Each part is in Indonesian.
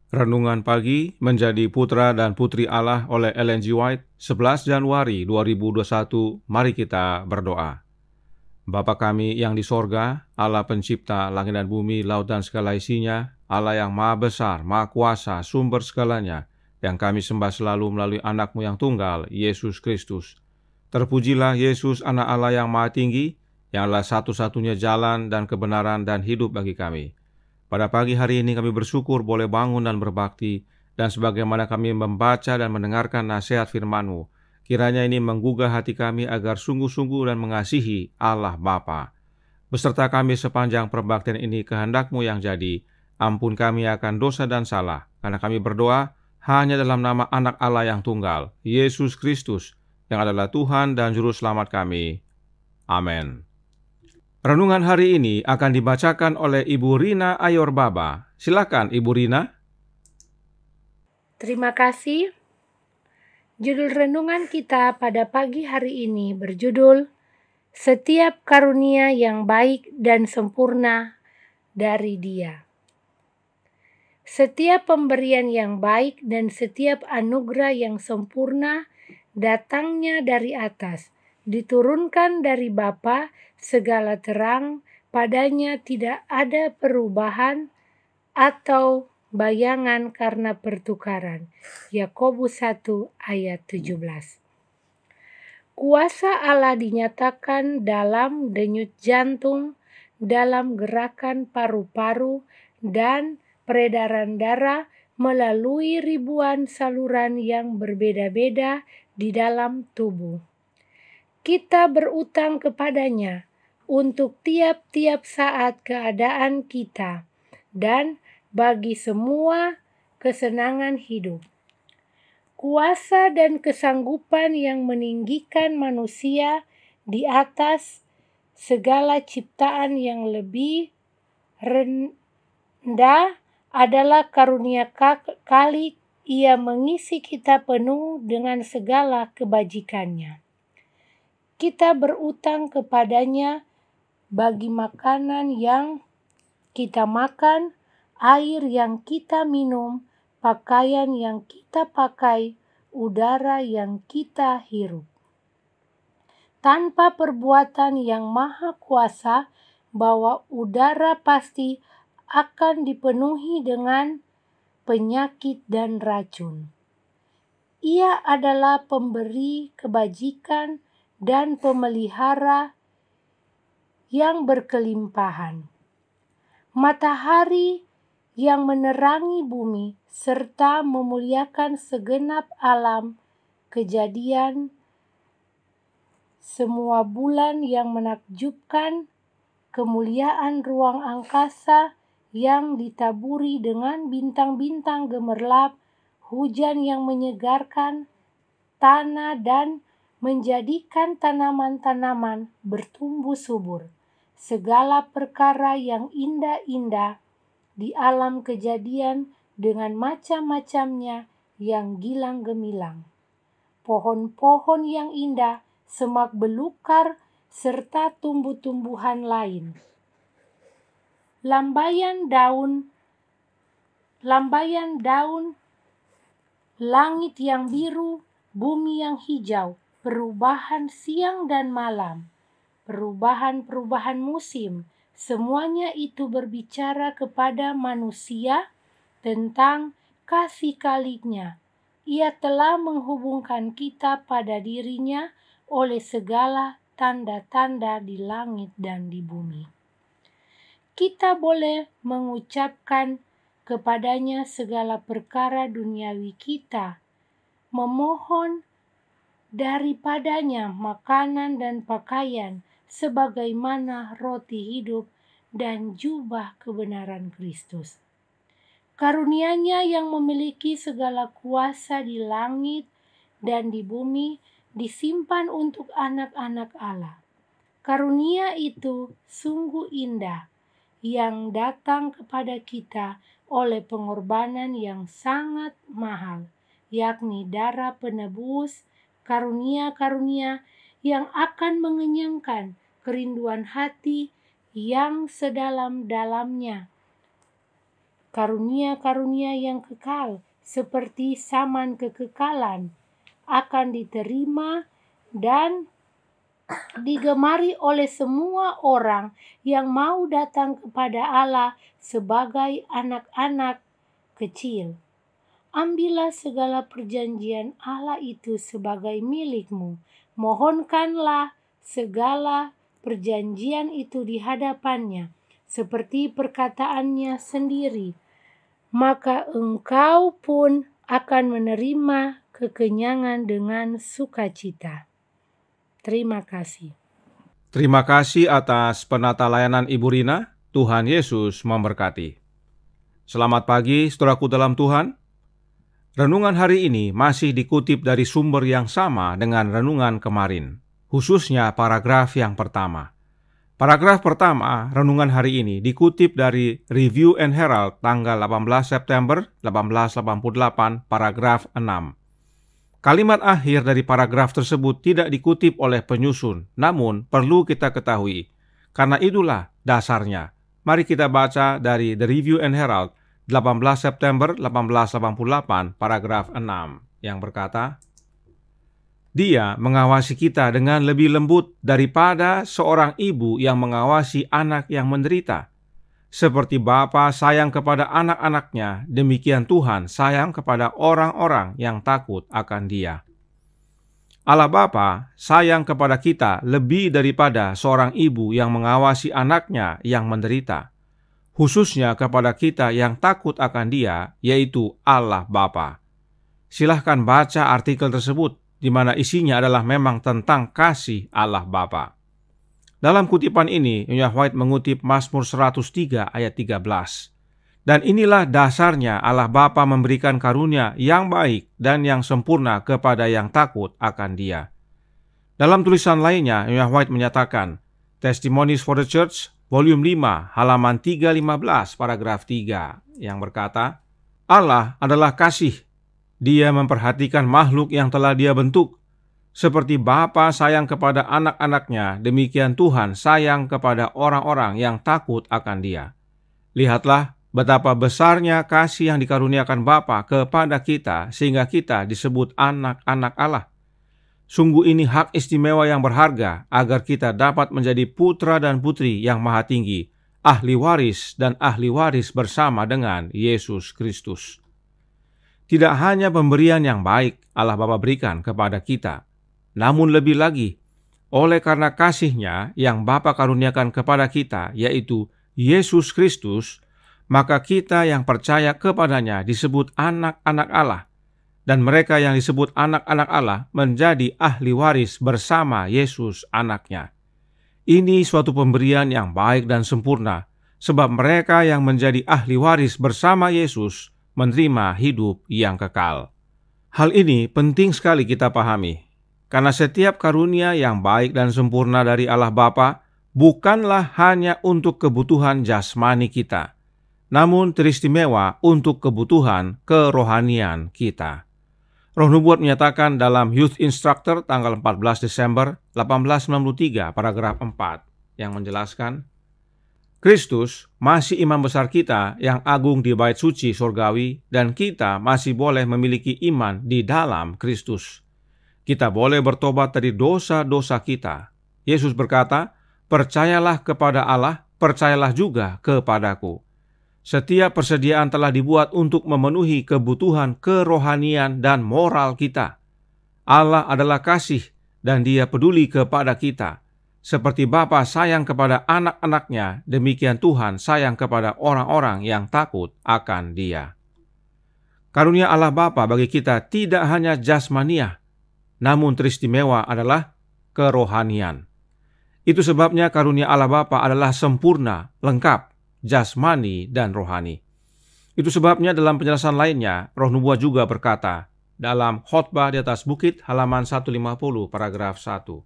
Renungan Pagi Menjadi Putra dan Putri Allah oleh Ellen G. White, 11 Januari 2021. Mari kita berdoa. Bapa kami yang di sorga, Allah pencipta langit dan bumi, laut dan segala isinya, Allah yang maha besar, maha kuasa, sumber segalanya, yang kami sembah selalu melalui anak-Mu yang tunggal, Yesus Kristus. Terpujilah Yesus, anak Allah yang maha tinggi, yang adalah satu-satunya jalan dan kebenaran dan hidup bagi kami. Pada pagi hari ini kami bersyukur boleh bangun dan berbakti, dan sebagaimana kami membaca dan mendengarkan nasihat firman-Mu, kiranya ini menggugah hati kami agar sungguh-sungguh dan mengasihi Allah Bapa. Beserta kami sepanjang perbaktian ini kehendak-Mu yang jadi, ampun kami akan dosa dan salah, karena kami berdoa hanya dalam nama anak Allah yang tunggal, Yesus Kristus, yang adalah Tuhan dan Juru Selamat kami. Amin. Renungan hari ini akan dibacakan oleh Ibu Rina Ayorbaba. Silakan Ibu Rina. Terima kasih. Judul renungan kita pada pagi hari ini berjudul Setiap Karunia yang Baik dan Sempurna dari Dia. Setiap pemberian yang baik dan setiap anugerah yang sempurna datangnya dari atas, diturunkan dari Bapa segala terang, padanya tidak ada perubahan atau bayangan karena pertukaran. Yakobus 1 ayat 17. Kuasa Allah dinyatakan dalam denyut jantung, dalam gerakan paru-paru, dan peredaran darah melalui ribuan saluran yang berbeda-beda di dalam tubuh. Kita berutang kepadanya untuk tiap-tiap saat keadaan kita dan bagi semua kesenangan hidup. Kuasa dan kesanggupan yang meninggikan manusia di atas segala ciptaan yang lebih rendah adalah karunia kali Ia mengisi kita penuh dengan segala kebajikannya. Kita berutang kepadanya bagi makanan yang kita makan, air yang kita minum, pakaian yang kita pakai, udara yang kita hirup. Tanpa perbuatan yang maha kuasa, bahwa udara pasti akan dipenuhi dengan penyakit dan racun. Ia adalah pemberi kebajikan dan pemelihara yang berkelimpahan. Matahari yang menerangi bumi serta memuliakan segenap alam kejadian, semua bulan yang menakjubkan, kemuliaan ruang angkasa yang ditaburi dengan bintang-bintang gemerlap, hujan yang menyegarkan tanah dan menjadikan tanaman-tanaman bertumbuh subur. Segala perkara yang indah-indah di alam kejadian dengan macam-macamnya yang gilang gemilang. Pohon-pohon yang indah, semak belukar, serta tumbuh-tumbuhan lain. Lambaian daun, langit yang biru, bumi yang hijau, perubahan siang dan malam, perubahan-perubahan musim, semuanya itu berbicara kepada manusia tentang kasih kaliknya. Ia telah menghubungkan kita pada dirinya oleh segala tanda-tanda di langit dan di bumi. Kita boleh mengucapkan kepadanya segala perkara duniawi kita, memohon daripadanya makanan dan pakaian sebagaimana roti hidup dan jubah kebenaran Kristus. Karunia-Nya yang memiliki segala kuasa di langit dan di bumi disimpan untuk anak-anak Allah. Karunia itu sungguh indah yang datang kepada kita oleh pengorbanan yang sangat mahal, yakni darah penebus, karunia-karunia yang akan mengenyangkan kerinduan hati yang sedalam-dalamnya. karunia-karunia yang kekal seperti saman kekekalan akan diterima dan digemari oleh semua orang yang mau datang kepada Allah sebagai anak-anak kecil. Ambillah segala perjanjian Allah itu sebagai milikmu. Mohonkanlah segala perjanjian itu di hadapannya, seperti perkataannya sendiri. Maka engkau pun akan menerima kekenyangan dengan sukacita. Terima kasih. Terima kasih atas penata layanan Ibu Rina. Tuhan Yesus memberkati. Selamat pagi, saudaraku dalam Tuhan. Renungan hari ini masih dikutip dari sumber yang sama dengan renungan kemarin, khususnya paragraf yang pertama. Paragraf pertama, renungan hari ini dikutip dari Review and Herald tanggal 18 September 1888, paragraf 6. Kalimat akhir dari paragraf tersebut tidak dikutip oleh penyusun, namun perlu kita ketahui. Karena itulah dasarnya. Mari kita baca dari The Review and Herald 18 September 1888, paragraf 6, yang berkata, Dia mengawasi kita dengan lebih lembut daripada seorang ibu yang mengawasi anak yang menderita. Seperti Bapa sayang kepada anak-anaknya, demikian Tuhan sayang kepada orang-orang yang takut akan Dia. Allah Bapa sayang kepada kita lebih daripada seorang ibu yang mengawasi anaknya yang menderita, khususnya kepada kita yang takut akan Dia, yaitu Allah Bapa. Silahkan baca artikel tersebut, di mana isinya adalah memang tentang kasih Allah Bapa. Dalam kutipan ini, Nyonya White mengutip Mazmur 103 ayat 13. Dan inilah dasarnya Allah Bapa memberikan karunia yang baik dan yang sempurna kepada yang takut akan Dia. Dalam tulisan lainnya, Nyonya White menyatakan, Testimonies for the Church, volume 5, halaman 315, paragraf 3, yang berkata, Allah adalah kasih. Dia memperhatikan makhluk yang telah Dia bentuk. Seperti Bapa sayang kepada anak-anaknya, demikian Tuhan sayang kepada orang-orang yang takut akan Dia. Lihatlah betapa besarnya kasih yang dikaruniakan Bapa kepada kita, sehingga kita disebut anak-anak Allah. Sungguh ini hak istimewa yang berharga, agar kita dapat menjadi putra dan putri yang maha tinggi, ahli waris dan ahli waris bersama dengan Yesus Kristus. Tidak hanya pemberian yang baik Allah Bapa berikan kepada kita, namun lebih lagi, oleh karena kasih-Nya yang Bapa karuniakan kepada kita, yaitu Yesus Kristus, maka kita yang percaya kepadanya disebut anak-anak Allah, dan mereka yang disebut anak-anak Allah menjadi ahli waris bersama Yesus anaknya. Ini suatu pemberian yang baik dan sempurna, sebab mereka yang menjadi ahli waris bersama Yesus menerima hidup yang kekal. Hal ini penting sekali kita pahami. Karena setiap karunia yang baik dan sempurna dari Allah Bapa bukanlah hanya untuk kebutuhan jasmani kita, namun teristimewa untuk kebutuhan kerohanian kita. Roh Nubuat menyatakan dalam Youth Instructor tanggal 14 Desember 1893, paragraf 4, yang menjelaskan, Kristus masih imam besar kita yang agung di bait suci surgawi, dan kita masih boleh memiliki iman di dalam Kristus. Kita boleh bertobat dari dosa-dosa kita. Yesus berkata, percayalah kepada Allah, percayalah juga kepadaku. Setiap persediaan telah dibuat untuk memenuhi kebutuhan kerohanian dan moral kita. Allah adalah kasih dan Dia peduli kepada kita. Seperti Bapa sayang kepada anak-anaknya, demikian Tuhan sayang kepada orang-orang yang takut akan Dia. Karunia Allah Bapa bagi kita tidak hanya jasmaniah, namun teristimewa adalah kerohanian. Itu sebabnya karunia Allah Bapa adalah sempurna, lengkap, jasmani dan rohani. Itu sebabnya dalam penjelasan lainnya, Roh Nubuat juga berkata, dalam Khotbah di atas Bukit halaman 150 paragraf 1.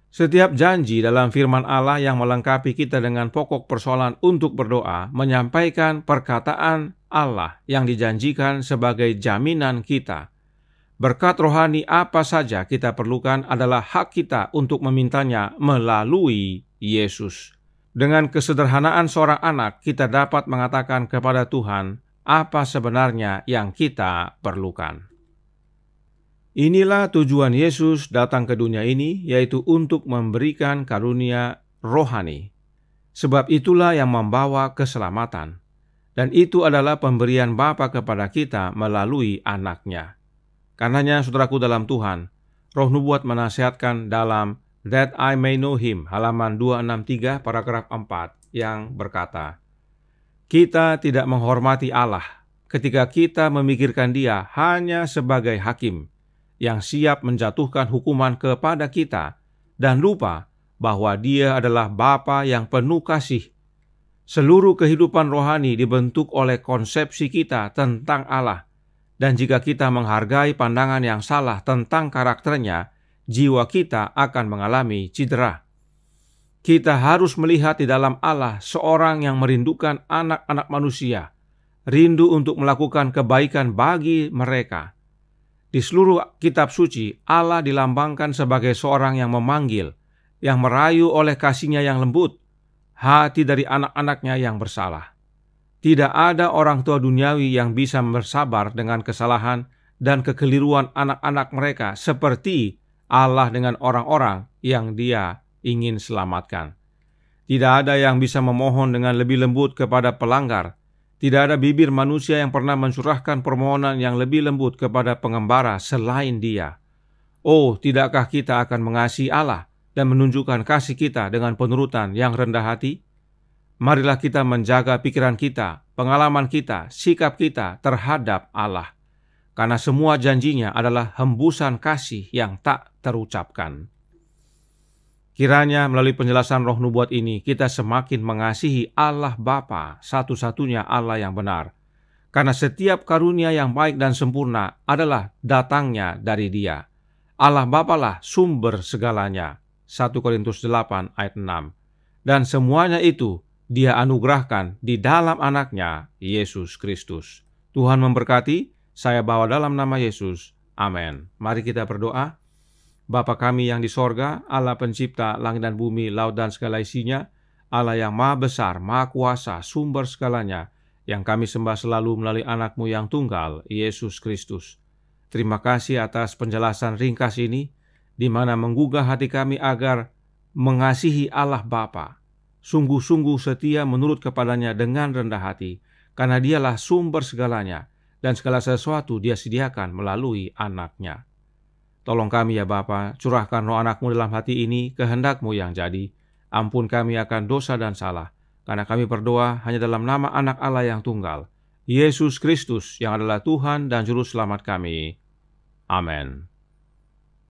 Setiap janji dalam firman Allah yang melengkapi kita dengan pokok persoalan untuk berdoa menyampaikan perkataan Allah yang dijanjikan sebagai jaminan kita. Berkat rohani apa saja kita perlukan adalah hak kita untuk memintanya melalui Yesus. Dengan kesederhanaan seorang anak, kita dapat mengatakan kepada Tuhan apa sebenarnya yang kita perlukan. Inilah tujuan Yesus datang ke dunia ini, yaitu untuk memberikan karunia rohani. Sebab itulah yang membawa keselamatan. Dan itu adalah pemberian Bapa kepada kita melalui anaknya. Karenanya, saudaraku dalam Tuhan, Roh Nubuat menasihatkan dalam That I May Know Him, halaman 263 paragraf 4, yang berkata, kita tidak menghormati Allah ketika kita memikirkan Dia hanya sebagai hakim yang siap menjatuhkan hukuman kepada kita dan lupa bahwa Dia adalah Bapa yang penuh kasih. Seluruh kehidupan rohani dibentuk oleh konsepsi kita tentang Allah, dan jika kita menghargai pandangan yang salah tentang karakternya, jiwa kita akan mengalami cedera. Kita harus melihat di dalam Allah seorang yang merindukan anak-anak manusia, rindu untuk melakukan kebaikan bagi mereka. Di seluruh kitab suci, Allah dilambangkan sebagai seorang yang memanggil, yang merayu oleh kasih-Nya yang lembut, hati dari anak-anaknya yang bersalah. Tidak ada orang tua duniawi yang bisa bersabar dengan kesalahan dan kekeliruan anak-anak mereka seperti Allah dengan orang-orang yang Dia ingin selamatkan. Tidak ada yang bisa memohon dengan lebih lembut kepada pelanggar. Tidak ada bibir manusia yang pernah mencurahkan permohonan yang lebih lembut kepada pengembara selain Dia. Oh, tidakkah kita akan mengasihi Allah dan menunjukkan kasih kita dengan penurutan yang rendah hati? Marilah kita menjaga pikiran kita, pengalaman kita, sikap kita terhadap Allah. Karena semua janji-Nya adalah hembusan kasih yang tak terucapkan. Kiranya melalui penjelasan Roh Nubuat ini kita semakin mengasihi Allah Bapa, satu-satunya Allah yang benar. Karena setiap karunia yang baik dan sempurna adalah datangnya dari Dia. Allah Bapa lah sumber segalanya. 1 Korintus 8 ayat 6. Dan semuanya itu Dia anugerahkan di dalam anaknya, Yesus Kristus. Tuhan memberkati. Saya bawa dalam nama Yesus. Amin. Mari kita berdoa. Bapa kami yang di sorga, Allah pencipta langit dan bumi, laut dan segala isinya, Allah yang maha besar, maha kuasa, sumber segalanya, yang kami sembah selalu melalui anakmu yang tunggal, Yesus Kristus. Terima kasih atas penjelasan ringkas ini, di mana menggugah hati kami agar mengasihi Allah Bapa, sungguh-sungguh setia menurut kepadanya dengan rendah hati, karena Dialah sumber segalanya, dan segala sesuatu Dia sediakan melalui anaknya. Tolong kami ya Bapa, curahkan roh anakmu dalam hati ini, kehendak-Mu yang jadi. Ampun kami akan dosa dan salah, karena kami berdoa hanya dalam nama anak Allah yang tunggal, Yesus Kristus yang adalah Tuhan dan Juru Selamat kami. Amin.